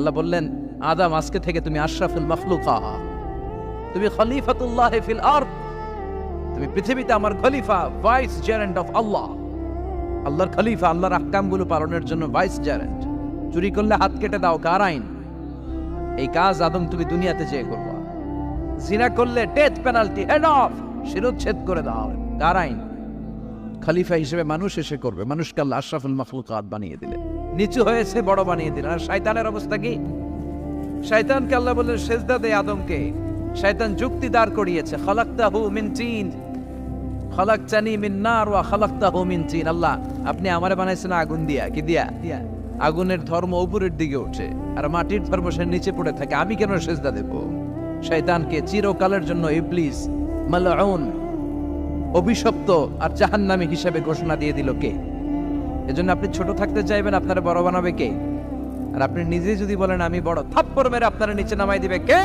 আল্লাহ বললেন, আদম আজকে থেকে তুমি আশরাফুল মাখলুকা, তুমি খলিফাতুল্লাহ ফিল আরদ, তুমি পৃথিবীতে আমার খলিফা, ভাইস জেরেন্ট অফ আল্লাহ। আল্লাহর খলিফা, আল্লাহর আহকামগুলো পালনের জন্য ভাইস জেরেন্ট। চুরি করলে হাত কেটে দাও, কার আইন? এই কাজ আদম তুমি দুনিয়াতে যেয়ে করবা। জিনা করলে ডেথ পেনাল্টি, হেড অফ, শিরোচ্ছেদ করে দাও, কার আইন? খলিফা হিসেবে মানুষ এসে করবে। মানুষকে আল্লাহ আশরাফুল মাখলুকাত বানিয়ে দিলেন, নিচু হয়েছে বড় বানিয়ে দিলেন। আর শয়তানের অবস্থা কি? শয়তানকে আল্লাহ বললেন সেজদা দে আদমকে। শয়তান যুক্তি দাঁড় করিয়েছে, খালাকতাহু মিন তিন, খালাকতানি মিন নার ওয়া খালাকতাহু মিন তিন। আল্লাহ, আপনি আমারে বানাইছেন আগুন দিয়া, কি দিয়া? আগুনের ধর্ম উপরের দিকে ওঠে আর মাটির ধর্ম সে নিচে পড়ে থাকে, আমি কেন সেজদা দেব? শয়তানকে চিরকালের জন্য ইবলিস মালউন, অভিশপ্ত আর জাহান্নামী হিসেবে ঘোষণা দিয়ে দিল কে? এজন্য আপনি ছোট থাকতে চাইবেন, আপনারা বড় বানাবে কে? আর আপনি নিজেই যদি বলেন আমি বড়, থাপ্পড় মেরে আপনারা নিচে নামাই দিবে কে?